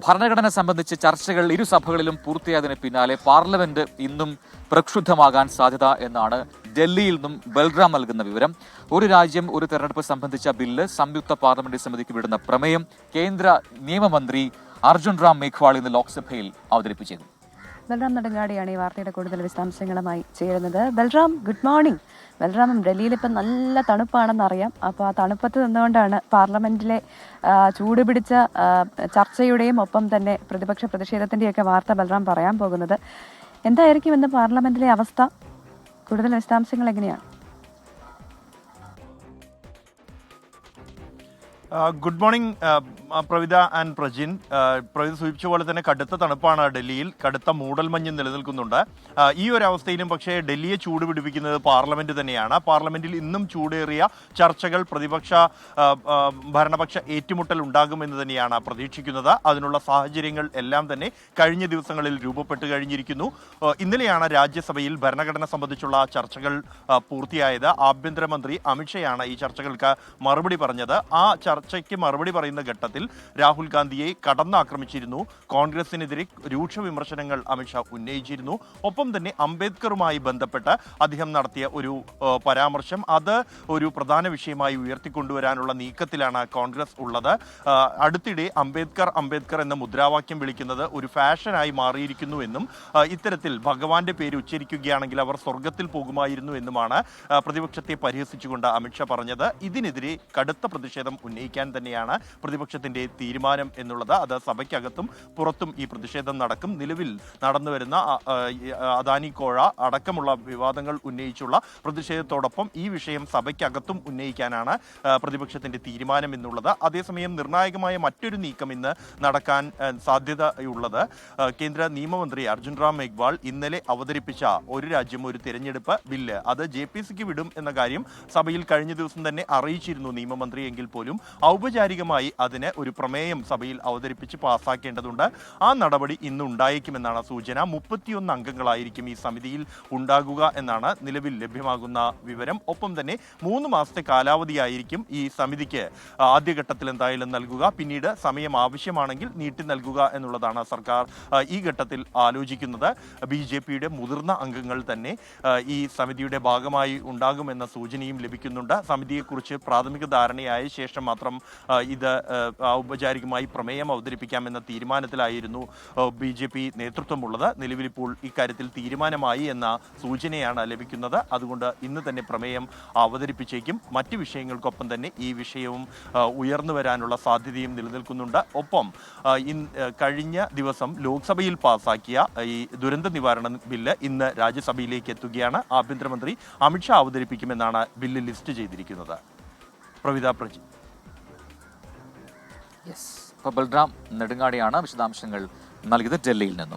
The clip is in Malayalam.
ഭരണഘടന സംബന്ധിച്ച് ചർച്ചകൾ ഇരുസഭകളിലും പൂർത്തിയായതിന് പിന്നാലെ പാർലമെന്റ് ഇന്നും പ്രക്ഷുബ്ധമാകാൻ സാധ്യത എന്നാണ് ഡൽഹിയിൽ നിന്നും ബൽറാം നൽകുന്ന വിവരം. ഒരു രാജ്യം ഒരു തെരഞ്ഞെടുപ്പ് സംബന്ധിച്ച ബില്ല് സംയുക്ത പാർലമെന്ററി സമിതിക്ക് വിടുന്ന പ്രമേയം കേന്ദ്ര നിയമമന്ത്രി അർജുൻ റാം മേഘ്വാൾ ഇന്ന് ലോക്സഭയിൽ അവതരിപ്പിച്ചിരുന്നു. ബൽറാം നെടുങ്ങാടിയാണ് ഈ വാർത്തയുടെ കൂടുതൽ വിശദാംശങ്ങളുമായി ചേരുന്നത്. Balram, good morning. ബൽറാം, ഡൽഹിയിൽ ഇപ്പം നല്ല തണുപ്പാണെന്നറിയാം. അപ്പോൾ ആ തണുപ്പത്ത് നിന്നുകൊണ്ടാണ് പാർലമെന്റിലെ ചൂടുപിടിച്ച ചർച്ചയുടെയും ഒപ്പം തന്നെ പ്രതിപക്ഷ പ്രതിഷേധത്തിൻ്റെയൊക്കെ വാർത്ത ബൽറാം പറയാൻ പോകുന്നത്. എന്തായിരിക്കും ഇന്ന് പാർലമെന്റിലെ അവസ്ഥ? കൂടുതൽ വിശദാംശങ്ങൾ എങ്ങനെയാണ്? Good morning Pravitha and Prajin. Pravitha സൂചിപ്പിച്ച പോലെ തന്നെ കടുത്ത തണുപ്പാണ് ഡൽഹിയിൽ. കടുത്ത മൂടൽമഞ്ഞ് നിലനിൽക്കുന്നുണ്ട്. ഈ ഒരു അവസ്ഥയിലും പക്ഷേ ഡൽഹിയെ ചൂട് പിടിപ്പിക്കുന്നത് പാർലമെന്റ് തന്നെയാണ്. പാർലമെന്റിൽ ഇന്നും ചൂടേറിയ ചർച്ചകൾ, പ്രതിപക്ഷ ഭരണപക്ഷ ഏറ്റുമുട്ടൽ ഉണ്ടാകുമെന്ന് തന്നെയാണ് പ്രതീക്ഷിക്കുന്നത്. അതിനുള്ള സാഹചര്യങ്ങൾ എല്ലാം തന്നെ കഴിഞ്ഞ ദിവസങ്ങളിൽ രൂപപ്പെട്ട് കഴിഞ്ഞിരിക്കുന്നു. ഇന്നലെയാണ് രാജ്യസഭയിൽ ഭരണഘടന സംബന്ധിച്ചുള്ള ചർച്ചകൾ പൂർത്തിയായത്. ആഭ്യന്തരമന്ത്രി അമിത്ഷയാണ് ഈ ചർച്ചകൾക്ക് മറുപടി പറഞ്ഞത്. ആ ചർച്ചയ്ക്ക് മറുപടി പറയുന്ന ഘട്ടത്തിൽ രാഹുൽ ഗാന്ധിയെ കടന്നാക്രമിച്ചിരുന്നു. കോൺഗ്രസിനെതിരെ രൂക്ഷ വിമർശനങ്ങൾ അമിത്ഷാ ഉന്നയിച്ചിരുന്നു. ഒപ്പം തന്നെ അംബേദ്കറുമായി ബന്ധപ്പെട്ട് അദ്ദേഹം നടത്തിയ ഒരു പരാമർശം, അത് ഒരു പ്രധാന വിഷയമായി ഉയർത്തിക്കൊണ്ടുവരാനുള്ള നീക്കത്തിലാണ് കോൺഗ്രസ് ഉള്ളത്. അടുത്തിടെ അംബേദ്കർ എന്ന മുദ്രാവാക്യം വിളിക്കുന്നത് ഒരു ഫാഷനായി മാറിയിരിക്കുന്നു എന്നും ഇത്തരത്തിൽ ഭഗവാന്റെ പേര് ഉച്ചരിക്കുകയാണെങ്കിൽ അവർ സ്വർഗത്തിൽ പോകുമായിരുന്നു എന്നുമാണ് പ്രതിപക്ഷത്തെ പരിഹസിച്ചുകൊണ്ട് അമിത്ഷാ പറഞ്ഞത്. ഇതിനെതിരെ കടുത്ത പ്രതിഷേധം ഉന്നയിക്കാൻ തന്നെയാണ് പ്രതിപക്ഷത്തിന്റെ തീരുമാനം എന്നുള്ളത്. അത് സഭയ്ക്കകത്തും പുറത്തും ഈ പ്രതിഷേധം നടക്കും. നിലവിൽ നടന്നുവരുന്ന അദാനി കോഴ അടക്കമുള്ള വിവാദങ്ങൾ ഉന്നയിച്ചുള്ള പ്രതിഷേധത്തോടൊപ്പം ഈ വിഷയം സഭയ്ക്കകത്തും ഉന്നയിക്കാനാണ് പ്രതിപക്ഷത്തിന്റെ തീരുമാനം എന്നുള്ളത്. അതേസമയം നിർണായകമായ മറ്റൊരു നീക്കം ഇന്ന് നടക്കാൻ സാധ്യതയുള്ളത് കേന്ദ്ര നിയമമന്ത്രി അർജുൻ റാം മേഘ്വാൾ ഇന്നലെ അവതരിപ്പിച്ച ഒരു രാജ്യം ഒരു തിരഞ്ഞെടുപ്പ് ബില്ല്, അത് JPCക്ക് വിടും എന്ന കാര്യം സഭയിൽ കഴിഞ്ഞ ദിവസം തന്നെ അറിയിച്ചിരുന്നു നിയമമന്ത്രി. എങ്കിൽ പോലും ഔപചാരികമായി അതിന് ഒരു പ്രമേയം സഭയിൽ അവതരിപ്പിച്ച് പാസ്സാക്കേണ്ടതുണ്ട്. ആ നടപടി ഇന്ന് ഉണ്ടായേക്കുമെന്നാണ് സൂചന. 31 അംഗങ്ങളായിരിക്കും ഈ സമിതിയിൽ ഉണ്ടാകുക എന്നാണ് നിലവിൽ ലഭ്യമാകുന്ന വിവരം. ഒപ്പം തന്നെ 3 മാസത്തെ കാലാവധിയായിരിക്കും ഈ സമിതിക്ക് ആദ്യഘട്ടത്തിൽ എന്തായാലും നൽകുക. പിന്നീട് സമയം ആവശ്യമാണെങ്കിൽ നീട്ടി നൽകുക എന്നുള്ളതാണ് സർക്കാർ ഈ ഘട്ടത്തിൽ ആലോചിക്കുന്നത്. BJPയുടെ മുതിർന്ന അംഗങ്ങൾ തന്നെ ഈ സമിതിയുടെ ഭാഗമായി ഉണ്ടാകുമെന്ന സൂചനയും ലഭിക്കുന്നുണ്ട്. സമിതിയെക്കുറിച്ച് പ്രാഥമിക ധാരണയായ ശേഷം മാത്രം ഇത് ഔപചാരികമായി പ്രമേയം അവതരിപ്പിക്കാമെന്ന തീരുമാനത്തിലായിരുന്നു BJP നേതൃത്വമുള്ളത്. നിലവിലിപ്പോൾ ഇക്കാര്യത്തിൽ തീരുമാനമായി എന്ന സൂചനയാണ് ലഭിക്കുന്നത്. അതുകൊണ്ട് ഇന്ന് തന്നെ പ്രമേയം അവതരിപ്പിച്ചേക്കും. മറ്റ് വിഷയങ്ങൾക്കൊപ്പം തന്നെ ഈ വിഷയവും ഉയർന്നു വരാനുള്ള സാധ്യതയും നിലനിൽക്കുന്നുണ്ട്. ഒപ്പം കഴിഞ്ഞ ദിവസം ലോക്സഭയിൽ പാസാക്കിയ ഈ ദുരന്ത നിവാരണ ബില്ല് ഇന്ന് രാജ്യസഭയിലേക്ക് എത്തുകയാണ്. ആഭ്യന്തരമന്ത്രി അമിത്ഷാ അവതരിപ്പിക്കുമെന്നാണ് ബില്ല് ലിസ്റ്റ് ചെയ്തിരിക്കുന്നത്. പ്രവിത, പ്രജി. ബൽറാം നെടുങ്ങാടിയാണ് വിശദാംശങ്ങൾ നൽകിയത് ഡൽഹിയിൽ നിന്നും.